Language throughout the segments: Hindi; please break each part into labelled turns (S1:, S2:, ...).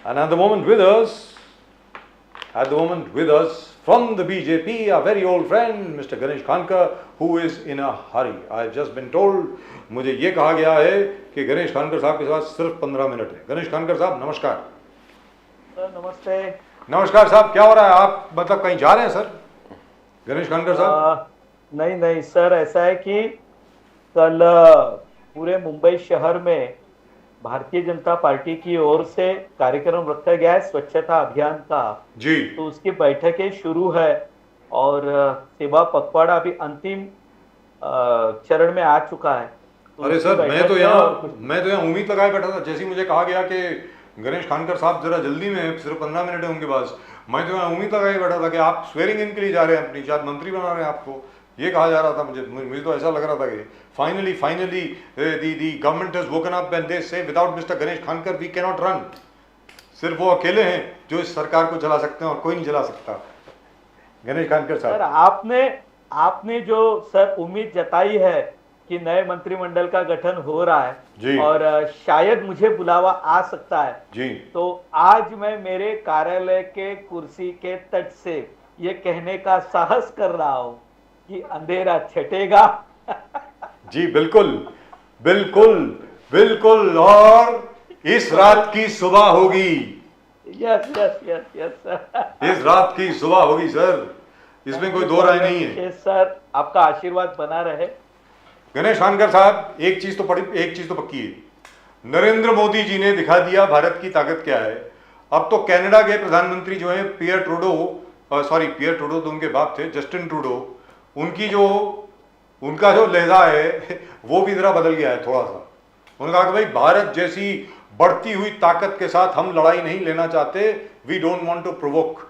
S1: And at the moment with us from the BJP, a very old friend, Mr. Ganesh Khankar, who is in a hurry. I have just been told, मुझे ये कहा गया है कि गणेश खानकर साहब के साथ सिर्फ 15 मिनट है। गणेश खानकर साहब नमस्कार।
S2: सर नमस्ते।
S1: नमस्कार साहब, क्या हो रहा है? आप मतलब कहीं जा रहे हैं सर? गणेश खानकर साहब?
S2: नहीं सर, ऐसा है कि कल पूरे मुंबई शहर में भारतीय जनता पार्टी की ओर से कार्यक्रम रखा गया है स्वच्छता अभियान का
S1: जी।
S2: तो उसकी बैठकें शुरू है और सेवा पखवाड़ा अभी अंतिम चरण में आ चुका है। तो
S1: अरे सर, मैं तो यहाँ उम्मीद लगाए बैठा था। जैसे ही मुझे कहा गया कि गणेश खानकर साहब जरा जल्दी में, सिर्फ 15 मिनट है उनके पास, मैं तो यहाँ उम्मीद लगाए बैठा था कि आप स्वेरिंग इन के लिए जा रहे हैं, अपनी शायद मंत्री बना रहे हैं आपको, ये कहा जा रहा था। मुझे तो ऐसा लग रहा था कि finally the government has woken up and they say without mister Ganesh Khankar we can not run. सिर्फ वो अकेले हैं जो इस सरकार को चला सकते हैं और कोई नहीं चला सकता। गणेश खानकर साहब,
S2: सर आपने जो सर उम्मीद जताई है कि नए मंत्रिमंडल का गठन हो रहा है
S1: जी।
S2: और शायद मुझे बुलावा आ सकता है
S1: जी।
S2: तो आज मैं मेरे कार्यालय के कुर्सी के तट से ये कहने का साहस कर रहा हूं कि अंधेरा छटेगा।
S1: जी बिल्कुल बिल्कुल बिल्कुल, और इस रात की सुबह होगी।
S2: Yes yes yes yes sir,
S1: इस रात की सुबह होगी सर, इसमें कोई दो राय नहीं है।
S2: सर आपका आशीर्वाद बना रहे।
S1: गणेश खानकर साहब, एक चीज तो पक्की है, नरेंद्र मोदी जी ने दिखा दिया भारत की ताकत क्या है। अब तो कनाडा के प्रधानमंत्री जो है पियर ट्रूडो तो उनके बाप थे, जस्टिन ट्रूडो, उनका जो लहजा है वो भी जरा बदल गया है थोड़ा सा। उन्होंने कहा कि भाई भारत जैसी बढ़ती हुई ताकत के साथ हम लड़ाई नहीं लेना चाहते, we don't want to provoke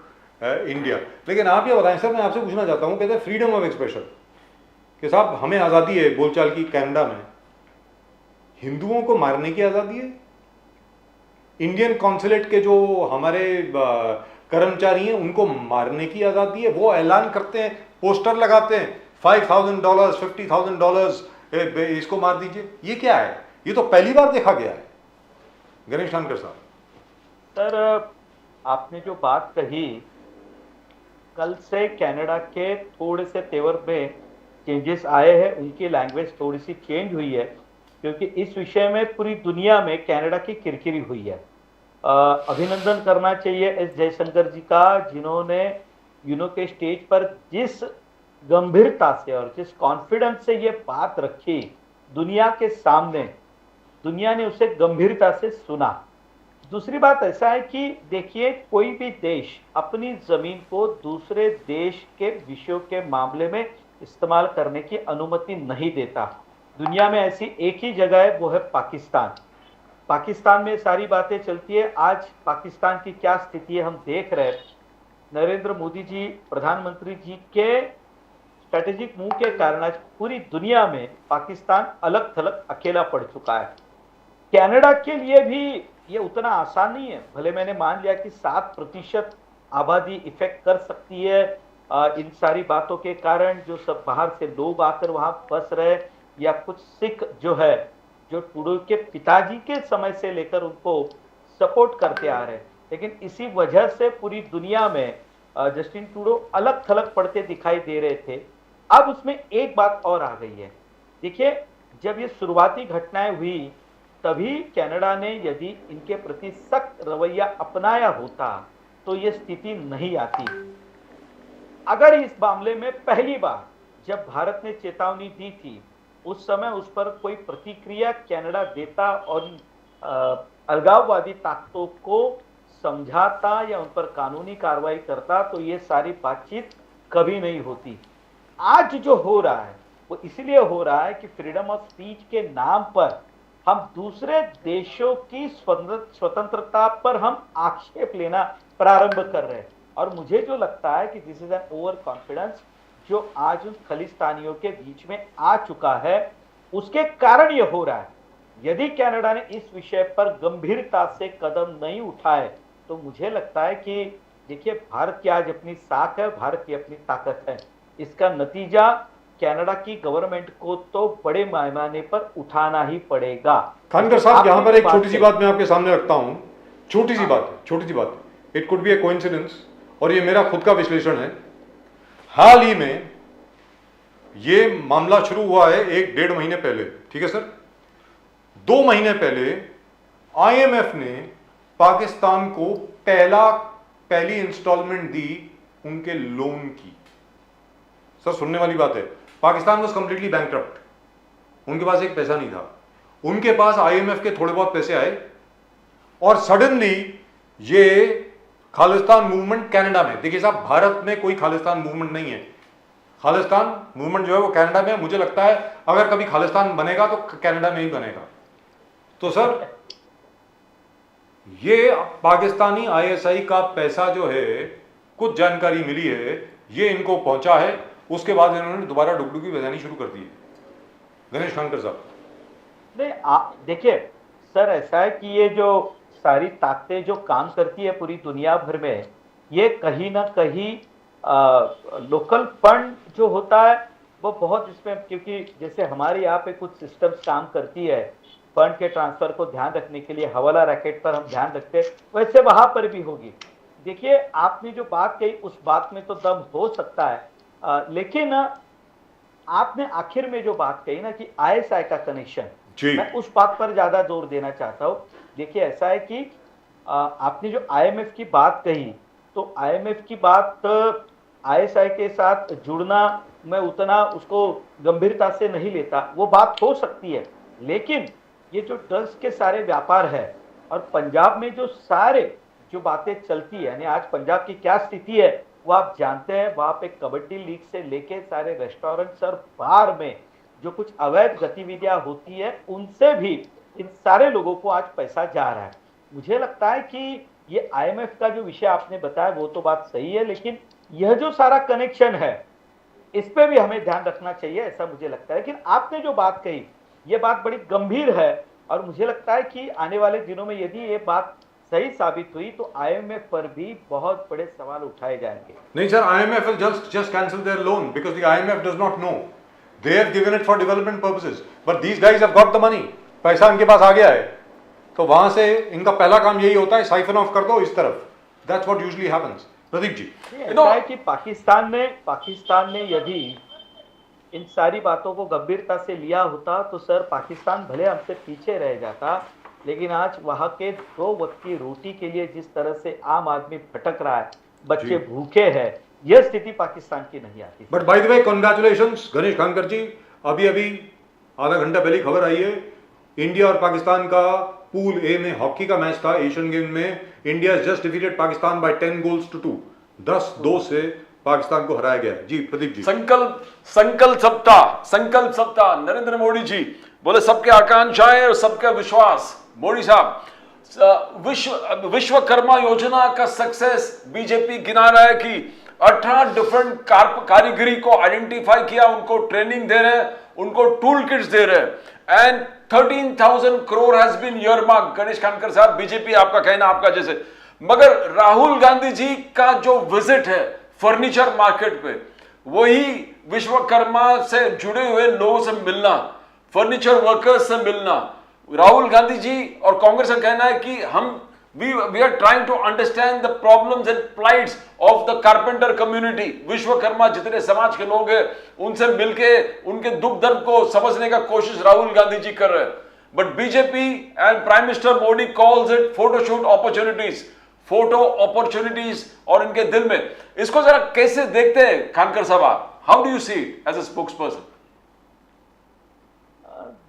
S1: India. लेकिन आप ये बताएं सर, मैं आपसे पूछना चाहता हूँ, कहते हैं फ्रीडम ऑफ एक्सप्रेशन कि साहब हमें आज़ादी है बोलचाल की, कनाडा में हिंदुओं को मारने की आज़ादी है। इंडियन कॉन्सुलेट के जो हमारे कर्मचारी हैं उनको मारने की आज़ादी है। वो ऐलान करते हैं, पोस्टर लगाते हैं, $5,000 $50,000 इसको मार दीजिए। ये क्या है? ये तो पहली बार देखा गया है। गणेश खानकर साहब
S2: सर, आपने जो बात कही, कल से कनाडा के थोड़े से तेवर में चेंजेस आए हैं, उनकी लैंग्वेज थोड़ी सी चेंज हुई है क्योंकि इस विषय में पूरी दुनिया में कनाडा की किरकिरी हुई है। अभिनंदन करना चाहिए एस जयशंकर जी का, जिन्होंने यूनो के स्टेज पर जिस गंभीरता से और जिस कॉन्फिडेंस से ये बात रखी दुनिया के सामने, दुनिया ने उसे गंभीरता से सुना। दूसरी बात ऐसा है कि देखिए, कोई भी देश अपनी जमीन को दूसरे देश के विषयों के मामले में इस्तेमाल करने की अनुमति नहीं देता। दुनिया में ऐसी एक ही जगह है, वो है पाकिस्तान। पाकिस्तान में सारी बातें चलती है। आज पाकिस्तान की क्या स्थिति है हम देख रहे हैं। नरेंद्र मोदी जी प्रधानमंत्री जी के स्ट्रेटेजिक मूव के कारण आज पूरी दुनिया में पाकिस्तान अलग थलग अकेला पड़ चुका है। कनाडा के लिए भी ये उतना आसान नहीं है। भले मैंने मान लिया कि 7% आबादी इफेक्ट कर सकती है इन सारी बातों के कारण, जो सब बाहर से लोग आकर वहां फंस रहे, या कुछ सिख जो है, जो ट्रूडो के पिताजी के समय से लेकर उनको सपोर्ट करते आ रहे हैं। लेकिन इसी वजह से पूरी दुनिया में जस्टिन ट्रूडो अलग थलग पड़ते दिखाई दे रहे थे। अब उसमें एक बात और आ गई है। देखिए, जब ये शुरुआती घटनाएं हुई तभी कनाडा ने यदि इनके प्रति सख्त रवैया अपनाया होता तो ये स्थिति नहीं आती। अगर इस मामले में पहली बार जब भारत ने चेतावनी दी थी, उस समय उस पर कोई प्रतिक्रिया कनाडा देता और अलगाववादी ताकतों को समझाता या उन पर कानूनी कार्रवाई करता, तो ये सारी बातचीत कभी नहीं होती। आज जो हो रहा है वो इसलिए हो रहा है कि फ्रीडम ऑफ स्पीच के नाम पर हम दूसरे देशों की स्वतंत्रता पर हम आक्षेप लेना प्रारंभ कर रहे हैं। और मुझे जो लगता है कि this is an over confidence जो आज उन खालिस्तानियों के बीच में आ चुका है, उसके कारण ये हो रहा है। यदि कनाडा ने इस विषय पर गंभीरता से कदम नहीं उठाए तो मुझे लगता है कि देखिए, भारत की आज अपनी साख है, भारत की अपनी ताकत है। इसका नतीजा कनाडा की गवर्नमेंट को तो बड़े पैमाने पर उठाना ही पड़ेगा।
S1: खानकर साहब, यहाँ पर एक छोटी सी बात मैं आपके सामने रखता हूँ छोटी सी बात है, छोटी सी बात है, it could be A coincidence, और ये मेरा खुद का विश्लेषण है। हाल ही में ये मामला शुरू हुआ है 1-1.5 महीने पहले, ठीक है सर। 2 महीने पहले आईएमएफ ने पाकिस्तान को पहली इंस्टॉलमेंट दी उनके लोन की। सर सुनने वाली बात है, पाकिस्तान वाज कंप्लीटली बैंकक्रप्ट, उनके पास एक पैसा नहीं था। उनके पास आईएमएफ के थोड़े बहुत पैसे आए और सडनली ये खालिस्तान मूवमेंट कनाडा में, देखिए साहब भारत में कोई खालिस्तान मूवमेंट नहीं है, खालिस्तान मूवमेंट जो है वो कनाडा में। मुझे लगता है अगर कभी खालिस्तान बनेगा तो कनाडा में ही बनेगा। तो सर ये पाकिस्तानी आईएसआई का पैसा जो है, कुछ जानकारी मिली है, ये इनको पहुंचा है, उसके बाद इन्होंने दोबारा डुगडुगी बजानी शुरू कर दी है। गणेश खानकर साहब
S2: नहीं, आप देखिए सर, ऐसा है कि ये जो सारी ताकतें जो काम करती है पूरी दुनिया भर में, ये कहीं ना कहीं लोकल फंड जो होता है वो बहुत इसमें, क्योंकि जैसे हमारे यहाँ पे कुछ सिस्टम्स काम करती है फंड के ट्रांसफर को ध्यान रखने के लिए, हवाला रैकेट पर हम ध्यान रखते हैं, वैसे वहां पर भी होगी। देखिए आपने जो बात कही उस बात में तो दम हो सकता है, लेकिन आपने आखिर में जो बात कही ना कि आईएसआई का कनेक्शन, मैं उस बात पर ज्यादा जोर देना चाहता हूं। देखिए ऐसा है कि आपने जो आईएमएफ की बात कही, तो आईएमएफ की बात आईएसआई के साथ जुड़ना, मैं उतना उसको गंभीरता से नहीं लेता, वो बात हो सकती है, लेकिन ये जो ड्रग्स के सारे व्यापार है और पंजाब में जो सारे जो बातें चलती है, यानी आज पंजाब की क्या स्थिति है वो आप जानते हैं। वहां पे कबड्डी लीग से लेके सारे रेस्टोरेंट्स और बार में जो कुछ अवैध गतिविधियां होती है, उनसे भी इन सारे लोगों को आज पैसा जा रहा है। मुझे लगता है कि ये आईएमएफ का जो विषय आपने बताया वो तो बात सही है, लेकिन यह जो सारा कनेक्शन है इस पे भी हमें ध्यान रखना चाहिए, ऐसा मुझे लगता है। लेकिन आपने जो बात कही ये बात बड़ी गंभीर है, और मुझे लगता है कि आने वाले दिनों में यदि ये बात सही साबित हुई तो आईएमएफ पर भी बहुत बड़े सवाल उठाए जाएंगे।
S1: नहीं sir, IMF will just cancel their loan because the IMF does not know. They have given it for development purposes, but these guys have got the money. पैसा इनके पास आ गया है, तो वहां से इनका पहला काम यही होता है, साइफन ऑफ कर दो इस तरफ। That's what usually happens. Pradeep ji,
S2: ऐसा है कि पाकिस्तान ने यदि इन सारी बातों को गंभीरता से लिया होता तो सर पाकिस्तान भले हमसे पीछे रह जाता, लेकिन आज वहां के 2 वक्त की रोटी के लिए जिस तरह से आम आदमी भटक रहा है, बच्चे भूखे हैं, यह स्थिति पाकिस्तान की नहीं आती।
S1: But by the way congratulations Ganesh Khankar ji, अभी आधा घंटा पहले खबर आई है, इंडिया और पाकिस्तान का पूल ए में हॉकी का मैच था एशियन गेम में। India just defeated Pakistan by 10 goals to 2, 10-2 से पाकिस्तान को हराया गया। जी प्रदीप जी।
S3: संकल्प सप्ताह नरेंद्र मोदी जी बोले सबके आकांक्षाएं और सबका विश्वास। मोदी साहब विश्वकर्मा योजना का सक्सेस बीजेपी गिना रहा है कि 18 डिफरेंट कारीगरी को आइडेंटिफाई किया, उनको ट्रेनिंग दे रहे हैं, उनको टूल किट्स दे रहे हैं, and 13,000 crore has been earmarked. Ganesh Khankar साहब बीजेपी, आपका कहना आपका जैसे, मगर राहुल गांधी जी का जो विजिट है फर्नीचर मार्केट पे, वही विश्वकर्मा से जुड़े हुए लोगों से मिलना, फर्नीचर वर्कर्स से मिलना, राहुल गांधी जी और कांग्रेस का कहना है कि we are trying to understand the problems and plights of the carpenter community. Vishwakarma जितने समाज के लोग हैं उनसे मिलके उनके दुख दर्द को समझने का कोशिश राहुल गांधी जी कर रहे हैं। But BJP and prime minister Modi calls it photoshoot opportunities, photo opportunities, और इनके दिल में इसको जरा कैसे देखते हैं खानकर साहब? How do you see it as a spokesperson?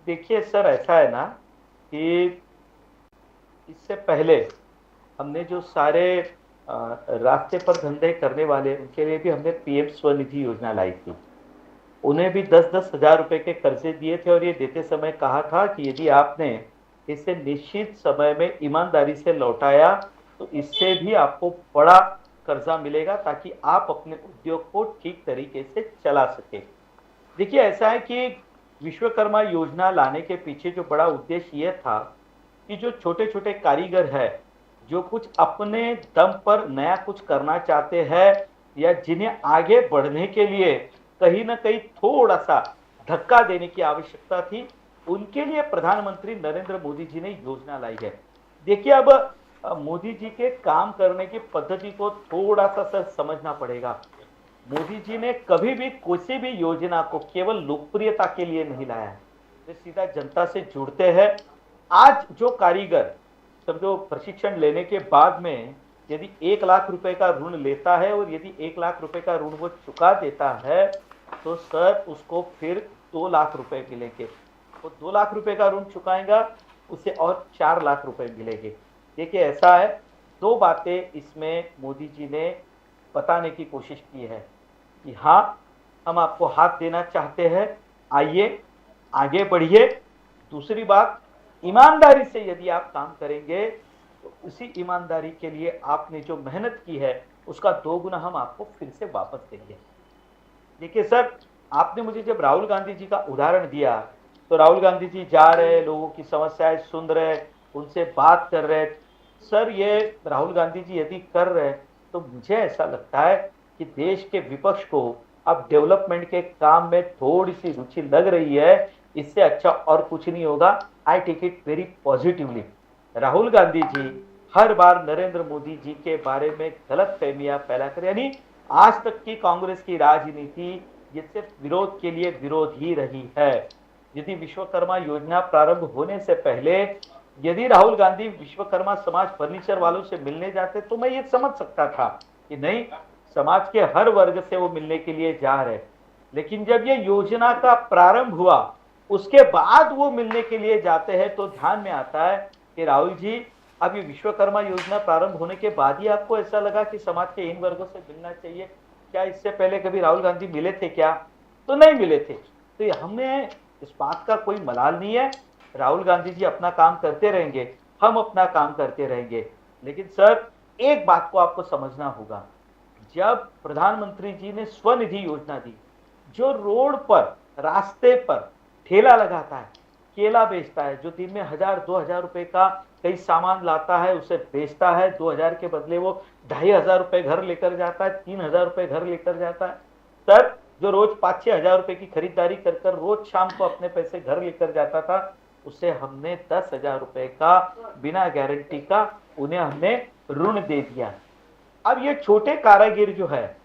S2: देखिए सर, ऐसा है ना कि इससे पहले हमने जो सारे रास्ते पर धंधे करने वाले उनके लिए भी हमने पीएम स्वनिधि योजना लाई थी। उन्हें भी 10-10 हजार रुपए के कर्जे दिए थे, और ये देते समय कहा था कि यदि आपने इसे निश्चित समय में ईमानदारी से लौटाया तो इससे भी आपको बड़ा कर्जा मिलेगा, ताकि आप अपने उद्योग को ठीक तरीके से चला सके। देखिए ऐसा है कि विश्वकर्मा योजना लाने के पीछे जो बड़ा उद्देश्य यह था कि जो छोटे छोटे कारीगर है, जो कुछ अपने दम पर नया कुछ करना चाहते हैं, या जिन्हें आगे बढ़ने के लिए कहीं ना कहीं थोड़ा सा धक्का देने की आवश्यकता थी, उनके लिए प्रधानमंत्री नरेंद्र मोदी जी ने योजना लाई है। देखिए अब मोदी जी के काम करने की पद्धति को थोड़ा सा सर समझना पड़ेगा। मोदी जी ने कभी भी किसी भी योजना को केवल लोकप्रियता के लिए नहीं लाया है, वे सीधा जनता से जुड़ते हैं। आज जो कारीगर समझो प्रशिक्षण लेने के बाद में यदि 1 लाख रुपए का ऋण लेता है और यदि 1 लाख रुपए का ऋण वो चुका देता है तो सर उसको फिर 2 लाख रुपए मिलेंगे। वो 2 लाख रुपए का ऋण चुकाएगा, उसे और 4 लाख रुपए मिलेंगे। देखिए ऐसा है, दो बातें इसमें मोदी जी ने बताने की कोशिश की है कि हाँ हम आपको हाथ देना चाहते हैं, आइए आगे बढ़िए। दूसरी बात, ईमानदारी से यदि आप काम करेंगे तो उसी ईमानदारी के लिए आपने जो मेहनत की है उसका 2 गुना हम आपको फिर से वापस देंगे। देखिए सर, आपने मुझे जब राहुल गांधी जी का उदाहरण दिया तो राहुल गांधी जी जा रहे, लोगों की समस्याएं सुन रहे, उनसे बात कर रहे। सर ये राहुल गांधी जी यदि कर रहे तो मुझे ऐसा लगता है कि देश के विपक्ष को अब डेवलपमेंट के काम में थोड़ी सी रुचि लग रही है। इससे अच्छा और कुछ नहीं होगा। I take it very positively. Rahul Gandhi ji हर बार नरेंद्र मोदी जी के बारे में गलत फहमियां फैलाकर, यानी आज तक की कांग्रेस की राजनीति ये सिर्फ विरोध के लिए विरोध ही रही है। यदि विश्वकर्मा योजना प्रारंभ होने से पहले यदि राहुल गांधी विश्वकर्मा समाज फर्नीचर वालों से मिलने जाते तो मैं ये समझ सकता था कि नहीं, समाज के हर वर्ग से वो मिलने के लिए जा रहे। लेकिन जब ये योजना का प्रारंभ हुआ उसके बाद वो मिलने के लिए जाते हैं तो ध्यान में आता है कि राहुल जी अब ये विश्वकर्मा योजना प्रारंभ होने के बाद ही आपको ऐसा लगा कि समाज के इन वर्गों से मिलना चाहिए। क्या इससे पहले कभी राहुल गांधी मिले थे क्या? तो नहीं मिले थे। तो ये हमने इस बात का कोई मलाल नहीं है। राहुल गांधी जी अपना काम करते रहेंगे, हम अपना काम करते रहेंगे। लेकिन सर एक बात को आपको समझना होगा, जब प्रधानमंत्री जी ने स्वनिधि योजना दी, जो रोड पर रास्ते पर ठेला लगाता है, केला बेचता है, जो दिन में 1000-2000 रुपए का कई सामान लाता है उसे बेचता है, 2000 के बदले वो 2500 रुपए घर लेकर जाता है, 3000 रुपए घर लेकर जाता है। सर जो रोज 5-6 हजार रुपए की खरीदारी कर कर रोज शाम को अपने पैसे घर लेकर जाता था, उसे हमने 10,000 रुपए का बिना गारंटी का उन्हें हमने ऋण दे दिया। अब ये छोटे कारीगर जो है,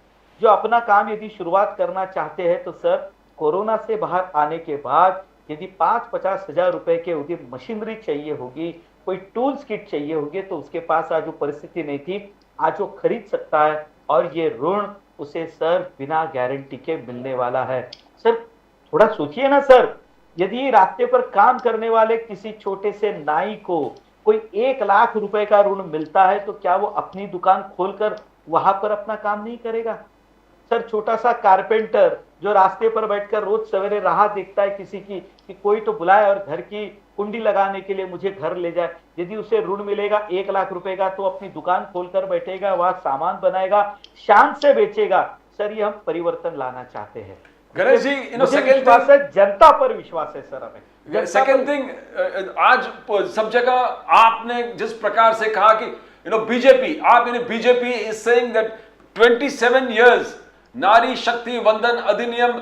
S2: जो अपना काम यदि शुरुआत करना चाहते हैं तो सर कोरोना से बाहर आने के बाद यदि 5-50 हजार रुपए के यदि मशीनरी चाहिए होगी, कोई टूल्स किट चाहिए होगी, तो उसके पास आज वो परिस्थिति नहीं थी, आज वो खरीद सकता है और ये ऋण उसे सर बिना गारंटी के मिलने वाला है। सर थोड़ा सोचिए ना सर, यदि रास्ते पर काम करने वाले किसी छोटे से नाई को कोई 1 लाख रुपए का ऋण मिलता है तो क्या वो अपनी दुकान खोलकर वहां पर अपना काम नहीं करेगा? सर छोटा सा कारपेंटर जो रास्ते पर बैठकर रोज सवेरे राह देखता है किसी की कि कोई तो बुलाए और घर की कुंडी लगाने के लिए मुझे घर ले जाए, यदि उसे ऋण मिलेगा 1 लाख रुपए का तो अपनी दुकान खोलकर बैठेगा, वहां सामान बनाएगा, शान से बेचेगा। सर ये हम परिवर्तन लाना चाहते हैं।
S3: गणेश जी,
S2: विश्वास है, जनता पर विश्वास है सर हमें।
S3: सेकेंड थिंग, आज सब जगह आपने जिस प्रकार से कहा कि बीजेपी, आप BJP is saying that 27 years नारी शक्ति वंदन अधिनियम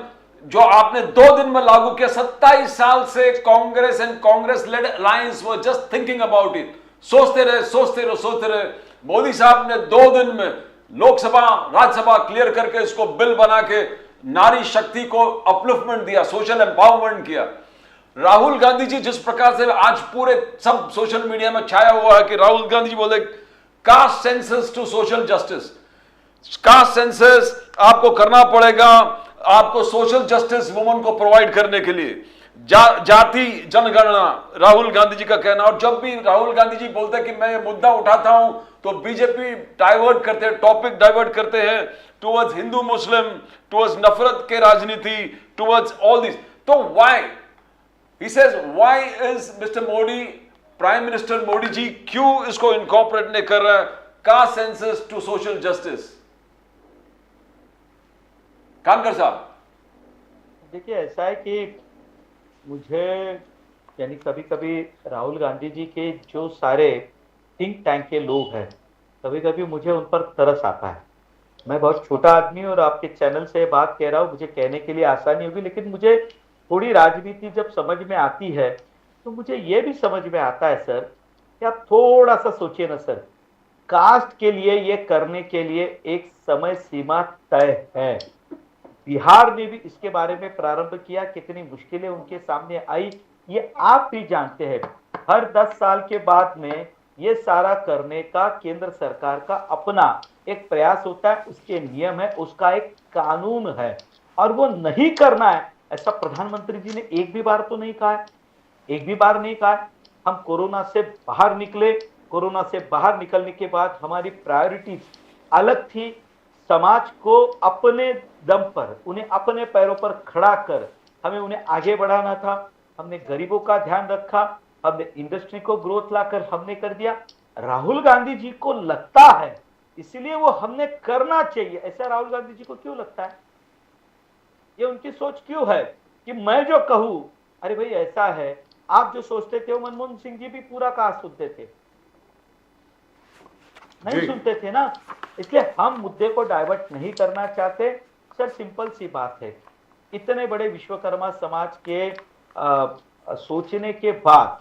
S3: जो आपने 2 दिन में लागू किया, 27 साल से Congress and Congress led alliance were just thinking about it, सोचते रहे। मोदी साहब ने 2 दिन में लोकसभा राज्यसभा क्लियर करके इसको बिल बना के नारी शक्ति को अपलिफ्टमेंट दिया, सोशल एम्पावरमेंट किया। राहुल गांधी जी जिस प्रकार से आज पूरे सब सोशल मीडिया में छाया हुआ है कि राहुल गांधी जी बोले cast census to social justice, caste census आपको करना पड़ेगा, आपको सोशल जस्टिस वुमन को प्रोवाइड करने के लिए, जाति जनगणना, राहुल गांधी जी का कहना। और जब भी राहुल गांधी जी बोलते हैं कि मैं ये मुद्दा उठाता हूं तो बीजेपी डाइवर्ट करते हैं, टॉपिक डाइवर्ट करते हैं टुवर्ड्स हिंदू मुस्लिम, टुवर्ड्स नफरत के राजनीति, टुवर्ड्स ऑल दिस। तो why he says, why is mister Modi, prime minister Modi ji क्यों इसको इनकॉर्पोरेट नहीं कर रहा है, caste census to social justice? Khankar साहब
S2: देखिए ऐसा है कि मुझे यानी कभी कभी राहुल गांधी जी के जो सारे थिंक टैंक के लोग हैं, कभी कभी मुझे उन पर तरस आता है। मैं बहुत छोटा आदमी और आपके चैनल से बात कह रहा हूँ, मुझे कहने के लिए आसानी होगी, लेकिन मुझे थोड़ी राजनीति जब समझ में आती है तो मुझे ये भी समझ में आता है सर कि क्या थोड़ा सा सोचिए ना सर, कास्ट के लिए ये करने के लिए एक समय सीमा तय है। बिहार ने भी इसके बारे में प्रारंभ किया, कितनी मुश्किलें उनके सामने आई ये आप भी जानते हैं। हर 10 साल के बाद में ये सारा करने का केंद्र सरकार का अपना एक प्रयास होता है, उसके नियम है, उसका एक कानून है, और वो नहीं करना है ऐसा प्रधानमंत्री जी ने एक भी बार तो नहीं कहा है, एक भी बार नहीं कहा है। हम कोरोना से बाहर निकले, कोरोना से बाहर निकलने के बाद हमारी प्रायोरिटी अलग थी। समाज को अपने दम पर, उन्हें अपने पैरों पर खड़ा कर हमें उन्हें आगे बढ़ाना था। हमने गरीबों का ध्यान रखा, हमने इंडस्ट्री को ग्रोथ लाकर हमने कर दिया। राहुल गांधी जी को लगता है इसलिए वो हमने करना चाहिए, ऐसा राहुल गांधी जी को क्यों लगता है? ये उनकी सोच क्यों है कि मैं जो कहूं, अरे भाई ऐसा है, आप जो सोचते थे वो मनमोहन सिंह जी भी पूरा कहा सुनते थे, नहीं सुनते थे ना। इसलिए हम मुद्दे को डाइवर्ट नहीं करना चाहते सर, सिंपल सी बात है। इतने बड़े विश्वकर्मा समाज के सोचने के बाद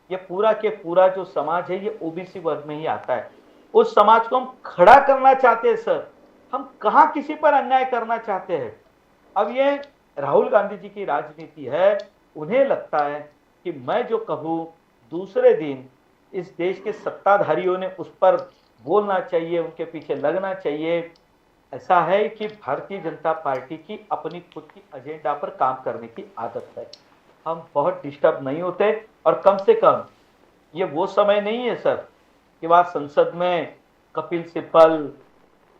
S2: ये पूरा के पूरा जो समाज है ये ओबीसी वर्ग में ही आता है। उस समाज को हम खड़ा करना चाहते हैं सर, हम कहां किसी पर अन्याय करना चाहते हैं। अब ये राहुल गांधी जी की राजनीति है, उन्हें लगता है कि मैं जो कहूं दूसरे दिन इस देश के सत्ताधारियों ने उस पर बोलना चाहिए, उनके पीछे लगना चाहिए। ऐसा है कि भारतीय जनता पार्टी की अपनी खुद की एजेंडा पर काम करने की आदत है। हम बहुत डिस्टर्ब नहीं होते, और कम से कम ये वो समय नहीं है सर कि वह संसद में कपिल सिब्बल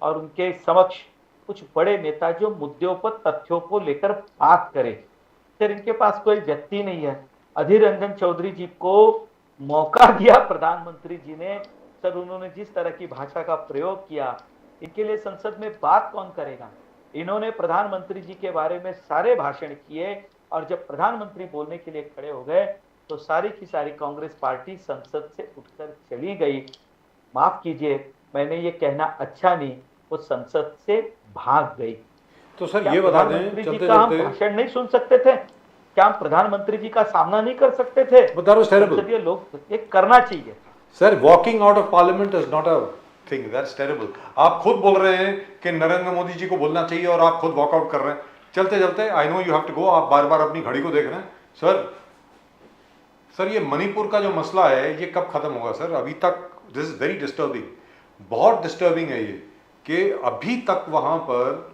S2: और उनके समक्ष कुछ बड़े नेता जो मुद्दों पर तथ्यों को लेकर बात करें। सर इनके पास कोई व्यक्ति नहीं है। अधीर रंजन चौधरी जी को मौका दिया प्रधानमंत्री जी ने, सर उन्होंने जिस तरह की भाषा का प्रयोग किया, इनके लिए संसद में बात कौन करेगा? इन्होंने प्रधानमंत्री जी के बारे में सारे भाषण किए, और जब प्रधानमंत्री बोलने के लिए खड़े हो गए तो सारी की सारी कांग्रेस पार्टी संसद से उठकर चली गई। माफ कीजिए, मैंने ये कहना अच्छा नहीं, वो संसद से भाग गई।
S1: तो सर ये बता दें,
S2: चलते हम भाषण नहीं सुन सकते थे? क्या हम प्रधानमंत्री जी का सामना नहीं कर सकते थे?
S1: ये
S2: लोग ये करना चाहिए
S1: sir. Walking out of parliament is not a thing, that's terrible. आप खुद बोल रहे हैं कि नरेंद्र मोदी जी को बोलना चाहिए और आप खुद वॉकआउट कर रहे हैं। चलते चलते, I know you have to go, आप बार बार अपनी घड़ी को देख रहे हैं सर ये मणिपुर का जो मसला है ये कब खत्म होगा सर? अभी तक दिस इज वेरी डिस्टर्बिंग, बहुत डिस्टर्बिंग है ये कि अभी तक वहां पर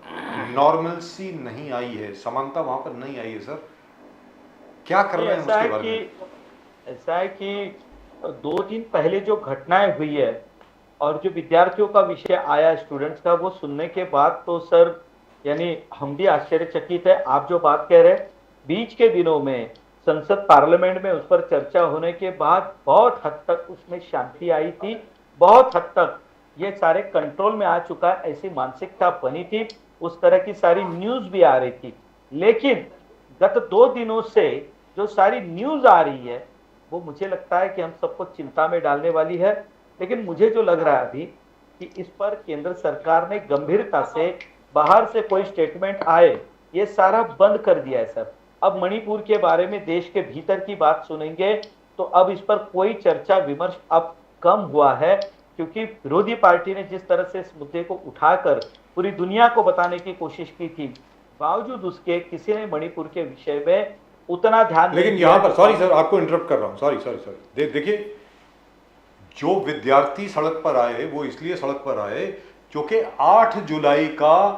S1: नॉर्मलसी नहीं आई है, समानता वहां पर नहीं आई है। सर क्या कर रहे हैं उसके बारे में?
S2: ऐसा है कि 2 दिन पहले जो घटनाएं हुई है और जो विद्यार्थियों का विषय आया स्टूडेंट्स का, वो सुनने के बाद तो सर यानी हम भी आश्चर्यचकित है। आप जो बात कह रहे हैं, बीच के दिनों में संसद पार्लियामेंट में उस पर चर्चा होने के बाद बहुत हद तक उसमें शांति आई थी, बहुत हद तक ये सारे कंट्रोल में आ चुका है, ऐसी मानसिकता बनी थी, उस तरह की सारी न्यूज भी आ रही थी। लेकिन गत 2 दिनों से जो सारी न्यूज आ रही है वो मुझे लगता है कि हम सबको चिंता में डालने वाली है। लेकिन मुझे जो लग रहा है अभी कि इस पर केंद्र सरकार ने गंभीरता से, बाहर से कोई स्टेटमेंट आए ये सारा बंद कर दिया है सर। अब मणिपुर के बारे में देश के भीतर की बात सुनेंगे तो अब इस पर कोई चर्चा विमर्श अब कम हुआ है, क्योंकि विरोधी पार्टी ने जिस तरह से इस मुद्दे को उठाकर पूरी दुनिया को बताने की कोशिश की थी, बावजूद उसके किसी ने मणिपुर के विषय में उतना ध्यान।
S1: लेकिन यहाँ पर सॉरी सर, आपको इंटरप्ट कर रहा हूँ, सॉरी देखिए, जो विद्यार्थी सड़क पर आए वो इसलिए सड़क पर आए क्योंकि 8 जुलाई का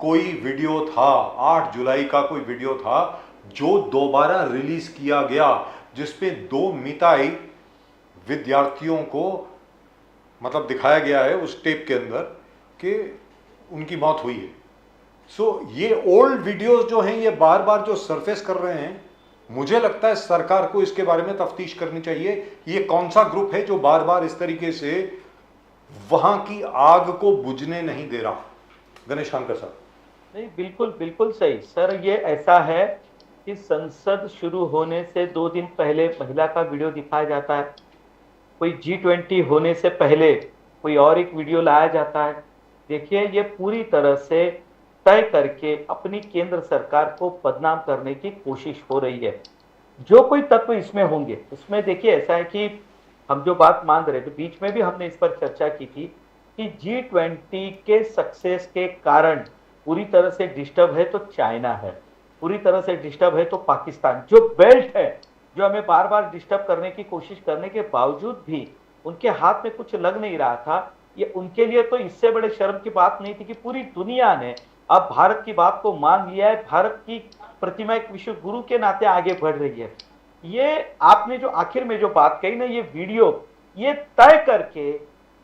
S1: कोई वीडियो था, 8 जुलाई का कोई वीडियो था जो दोबारा रिलीज किया गया, जिसमें 2 मिताई विद्यार्थियों को मतलब दिखाया गया है उस टेप के अंदर कि उनकी मौत हुई है। सो ये ओल्ड वीडियोस जो हैं ये बार बार जो सरफेस कर रहे हैं, मुझे लगता है सरकार को इसके बारे में तफ्तीश करनी चाहिए। ये कौन सा ग्रुप है जो बार बार इस तरीके से वहां की आग को बुझने नहीं दे रहा? गणेश कांकर साहब।
S2: नहीं, बिल्कुल बिल्कुल सही सर। ये ऐसा है कि संसद शुरू होने से 2 दिन पहले महिला का वीडियो दिखाया जाता है, कोई G20 होने से पहले कोई और एक वीडियो लाया जाता है। देखिए, ये पूरी तरह से तय करके अपनी केंद्र सरकार को बदनाम करने की कोशिश हो रही है। जो कोई तत्व इसमें होंगे, उसमें देखिए ऐसा है कि हम जो बात मान रहे थे, बीच में भी हमने इस पर चर्चा की थी कि G20 के सक्सेस के कारण पूरी तरह से डिस्टर्ब है तो चाइना है, पूरी तरह से डिस्टर्ब है तो पाकिस्तान। जो बेल्ट है, जो हमें बार बार डिस्टर्ब करने की कोशिश करने के बावजूद भी उनके हाथ में कुछ लग नहीं रहा था, ये उनके लिए तो इससे बड़े शर्म की बात नहीं थी कि पूरी दुनिया ने अब भारत की बात को मान लिया है, भारत की प्रतिमा एक विश्व गुरु के नाते आगे बढ़ रही है। ये आपने जो आखिर में जो बात कही ना, ये वीडियो ये तय करके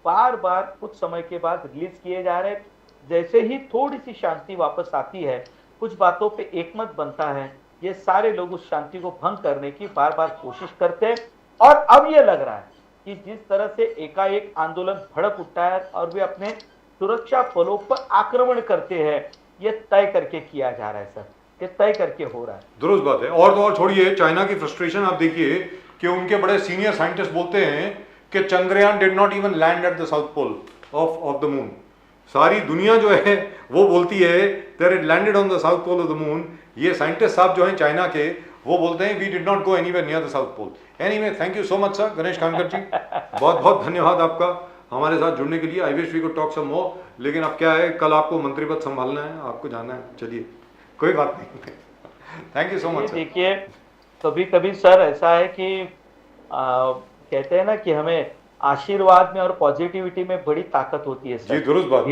S2: बार बार कुछ समय के बाद रिलीज किए जा रहे हैं। जैसे ही थोड़ी सी शांति वापस आती है, कुछ बातों पे एकमत बनता है, ये सारे लोग उस शांति को भंग करने की बार बार कोशिश करते हैं। और अब ये लग रहा है कि जिस तरह से एकाएक आंदोलन भड़क उठता है और वे अपने सुरक्षा बलों पर आक्रमण करते हैं, ये तय करके किया जा रहा है सर, ये तय करके हो रहा है।
S1: दुरुस्त बात है। और तो और छोड़िए चाइना की फ्रस्ट्रेशन, आप देखिए कि उनके बड़े सीनियर साइंटिस्ट बोलते हैं कि Chandrayaan did not even land at the south pole of the moon. सारी दुनिया जो है वो बोलती है that it landed on the south pole of the moon. ये साइंटिस्ट साहब जो हैं चाइना के, वो बोलते हैं we did not go anywhere near the south pole. Anyway, thank you so much sir, Ganesh Khankar ji, बहुत बहुत धन्यवाद आपका हमारे साथ जुड़ने के लिए। आई wish we could talk some more, लेकिन अब क्या है, कल आपको मंत्री पद संभालना है, आपको जाना है। चलिए, कोई बात नहीं। Thank you so much.
S2: देखिए, कभी कभी सर ऐसा है कि कहते हैं ना कि हमें आशीर्वाद में और पॉजिटिविटी में बड़ी ताकत होती है सर।
S1: जी, दुरुस्त बात।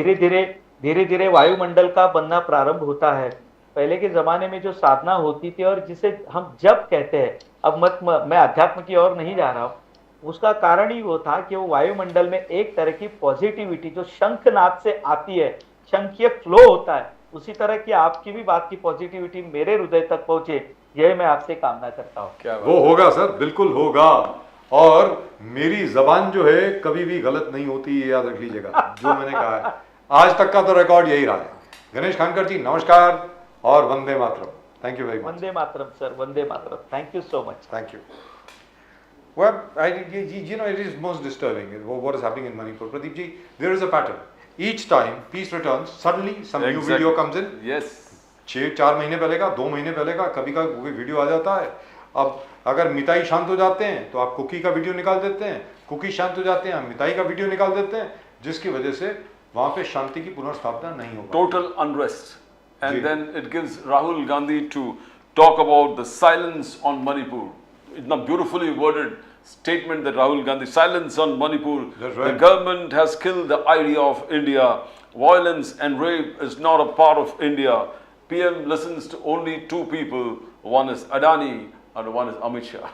S2: धीरे धीरे वायुमंडल का बनना प्रारंभ होता है। पहले के जमाने में जो साधना होती थी और जिसे हम जप कहते हैं, अब मैं अध्यात्म की ओर नहीं जा रहा हूँ, उसका कारण ही वो था कि वो वायुमंडल में एक तरह की पॉजिटिविटी जो शंखनाद से आती है, शंखीय फ्लो होता है, उसी तरह की आपकी भी बात की पॉजिटिविटी मेरे हृदय तक पहुंचे, यही मैं आपसे कामना करता हूँ।
S3: क्या बात।
S1: वो होगा सर, बिल्कुल होगा। और मेरी जबान जो है कभी भी गलत नहीं होती, ये याद रख लीजिएगा। जो मैंने कहा है आज तक का तो रिकॉर्ड यही रहा है। गणेश खानकर जी, नमस्कार और वंदे मातरम। Thank you very much.
S2: वंदे मातरम सर, वंदे मातरम। Thank you so much.
S1: Thank you. Well, you know, it is most disturbing what is happening in Manipur. Pradeep ji, there is a pattern. Each time peace returns, suddenly some new
S3: Exactly.
S1: video comes in.
S3: Yes.
S1: 4 महीने पहले का, 2 महीने पहले का, कभी का कोई वीडियो आ जाता है। अब अगर मिताई शांत हो जाते हैं तो आप कुकी का वीडियो निकाल देते हैं, कुकी शांत हो जाते हैं हम मिताई का वीडियो निकाल देते हैं, जिसकी वजह से वहां पे शांति की पुनर्स्थापना नहीं हो पाती।
S3: Total unrest. And
S1: ji.
S3: then it gives Rahul Gandhi to talk about the silence on Manipur. It's a beautifully worded statement that Rahul Gandhi, silence on Manipur.
S1: That's right.
S3: The government has killed the idea of India. Violence and rape is not a part of India. PM listens to only 2 people. One is Adani and one is Amit Shah.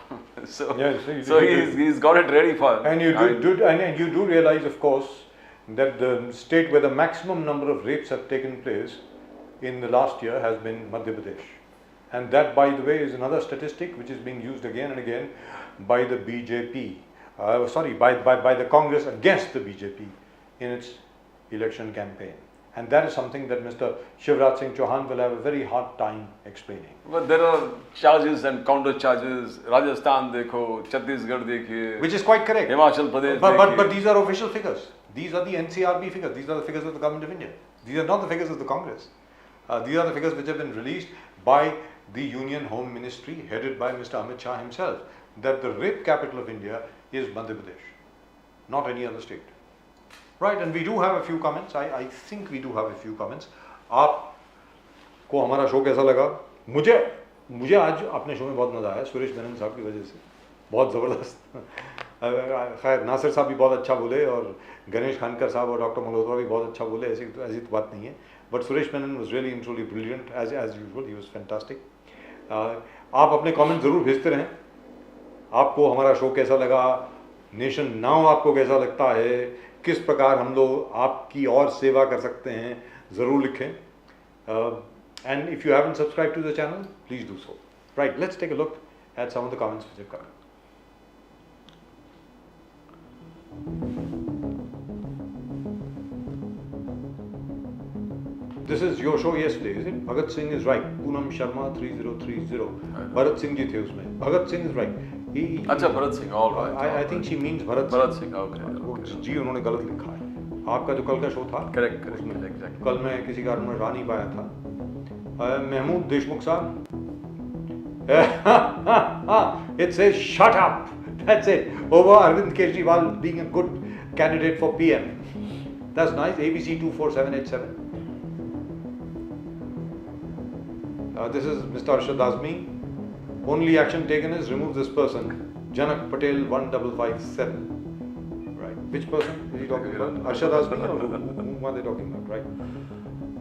S3: so
S1: Yes,
S3: so he's got it ready for.
S1: And you and you do realize, of course, that the state where the maximum number of rapes have taken place in the last year has been Madhya Pradesh. And that, by the way, is another statistic which is being used again and again by the BJP, by the Congress against the BJP in its election campaign. And that is something that Mr. Shivraj Singh Chauhan will have a very hard time explaining.
S3: But there are charges and counter charges. Rajasthan dekho, Chhattisgarh dekhiye.
S1: Which is quite correct.
S3: Himachal Pradesh
S1: But these are official figures. These are the NCRB figures. These are the figures of the government of India. These are not the figures of the Congress. These are the figures which have been released by the Union Home Ministry headed by Mr. Amit Shah himself, that the rape capital of India is Madhya Pradesh, not any other state. Right, and we do have a few comments. I think we do have a few comments. आपको हमारा शो कैसा लगा? मुझे आज अपने शो में बहुत मज़ा आया, सुरेश मेनन साहब की वजह से, बहुत ज़बरदस्त। खैर नासिर साहब भी बहुत अच्छा बोले और गणेश खानकर साहब और डॉक्टर मल्होत्रा भी बहुत अच्छा बोले, ऐसी तो बात नहीं है। But Suresh Menon was really and truly brilliant as usual, he was fantastic. आप अपने कमेंट ज़रूर भेजते रहें। आपको हमारा शो कैसा लगा? नेशन नाउ आपको कैसा लगता है? किस प्रकार हम लोग आपकी और सेवा कर सकते हैं, ज़रूर लिखें। And if you haven't subscribe to the channel, please do so. Right, let's take a look at some of the comments which have come. This is your show yesterday, is it? Bhagat Singh is right. Poonam Sharma 3030. Bharat Singh ji the usme. Bhagat Singh is right.
S3: अच्छा Bharat Singh, all right.
S1: I think she means Bharat
S3: Singh, okay.
S1: जी उन्होंने गलत लिखा है। आपका जो कल का शो था,
S3: Correct,
S1: उसमें
S3: exactly.
S1: कल मैं किसी कारण में आ नहीं पाया था। महमूद देशमुख साहब, it says shut up. That's it. Over Arvind Kejriwal being a good candidate for PM. That's nice. ABC 24787. This is Mr. Arshad Azmi. Only action taken is remove this person. Janak Patel 1557. Right. Which person is he talking about? Arshad Azmi or whom are they talking about? Right.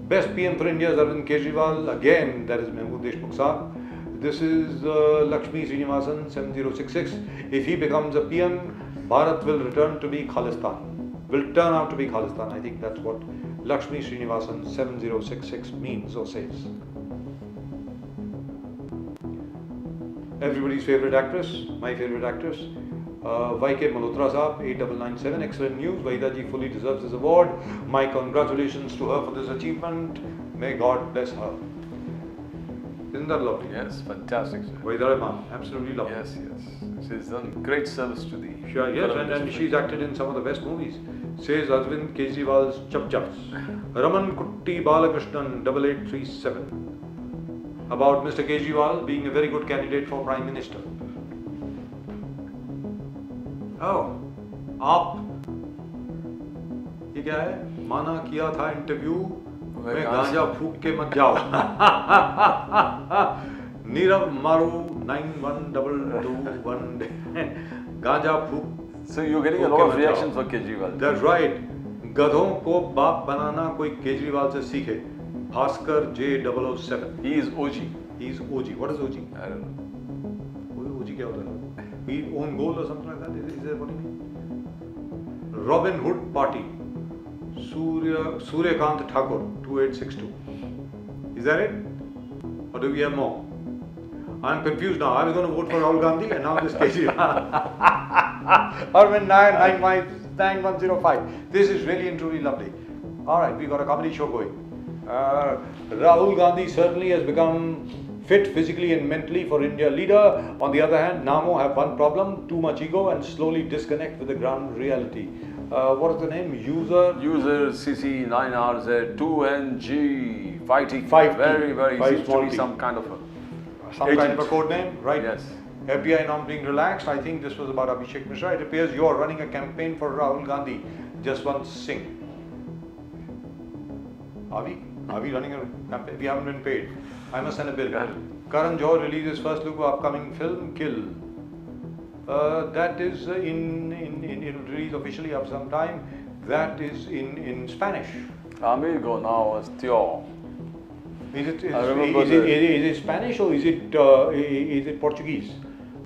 S1: Best PM for India is Arvind Kejriwal. Again, that is Mehmood Deshmukh Saab. This is Lakshmi Srinivasan 7066. If he becomes a PM, Bharat will return to be Khalistan. Will turn out to be Khalistan. I think that's what Lakshmi Srinivasan 7066 means or says. Everybody's favorite actress, my favorite actress, YK Malhotra Saab 8997. Excellent news. Vaida ji fully deserves this award. My congratulations to her for this achievement. May God bless her. Isn't that lovely?
S3: Yes, fantastic, sir.
S1: Vaida Rahman, absolutely lovely.
S3: Yes, yes. She's done great service to the.
S1: Sure, yes, and she's acted in some of the best movies. Says Arvind Kejriwal's Chup Chups. Raman Kutti Balakrishnan 8837. About Mr. Kejriwal being a very good candidate for Prime Minister. Oh, आप ये क्या है? माना किया था इंटरव्यू में गांजा फूक के मत जाओ. नीरव मारू 91221 गांजा फूक.
S3: So you're getting a lot of reactions for Kejriwal.
S1: That's right. गधों को बाप बनाना कोई केजरीवाल से सीखे. Bhaskar J007.
S3: He is OG.
S1: He is OG. What is OG?
S3: I don't know.
S1: OG क्या होता है? We own goal or something like that? Is that what you mean? Robin Hood Party. Suryakant Thakur 2862. Is that it? Or do we have more? I'm confused now. I was going to vote for Rahul Gandhi and now this Kejriwal. Arvind Nair 9105. This is really and truly lovely. Alright, we got a comedy show going. Rahul Gandhi certainly has become fit physically and mentally for India leader. On the other hand, Namo have one problem, too much ego and slowly disconnect with the ground reality. What is the name? User
S3: CC9RZ2NG 5T.
S1: 5T.
S3: Very, very
S1: Five
S3: seems to
S1: small
S3: be
S1: T.
S3: some kind of a
S1: kind of a
S3: agent.
S1: code name, right?
S3: Yes.
S1: FBI norm being relaxed. I think this was about Abhishek Mishra. It appears you are running a campaign for Rahul Gandhi. Jaswant Singh. Are we? Are we running a campaign? We haven't been paid. I must send a bill. Karan Johar releases first look of upcoming film Kill. That is it will release officially of some time. That is in Spanish.
S3: Amigo now is Theo.
S1: Is it
S3: I remember
S1: is it Spanish or is it Portuguese?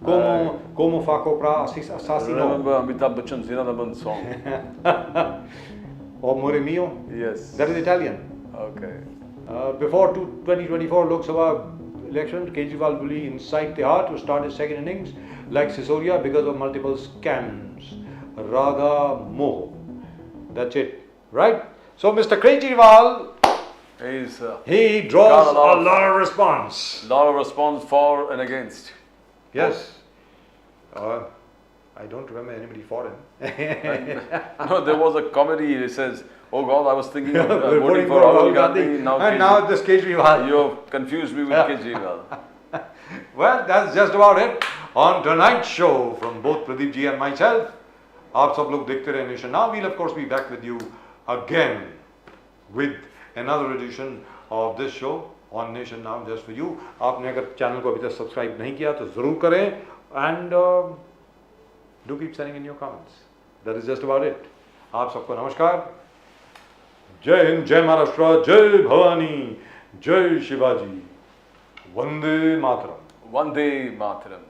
S1: Como faco pra
S3: I
S1: assassino?
S3: remember Amitabh Bachchan's Zinadaban song.
S1: Or More Mio?
S3: Yes.
S1: That is Italian.
S3: Okay.
S1: Before 2024 Lok Sabha election, Kejriwal will be inside Tihar to start his second innings like Sisodia because of multiple scams. Radha Moh. That's it. Right? So Mr. Kejriwal, he draws a lot of response.
S3: Lot of response for and against.
S1: Yes. I don't remember anybody foreign.
S3: No, there was a comedy. It says, "Oh God, I was thinking of
S1: Voting
S3: for Rahul Gandhi.
S1: Now this Kejriwal.
S3: You confused me with Kejriwal."
S1: Well, that's just about it on tonight's show from both Pradeep ji and myself. आप सब लोग देखते रहे Nation Now. We'll of course be back with you again with another edition of this show on Nation Now just for you. आपने अगर चैनल को अभी तक सब्सक्राइब नहीं किया तो जरूर करें and do keep sending in your comments. That is just about it. आप सबको नमस्कार. जय हिंद, जय महाराष्ट्र, जय भवानी, जय शिवाजी. वंदे मातरम.
S3: Vande Mataram.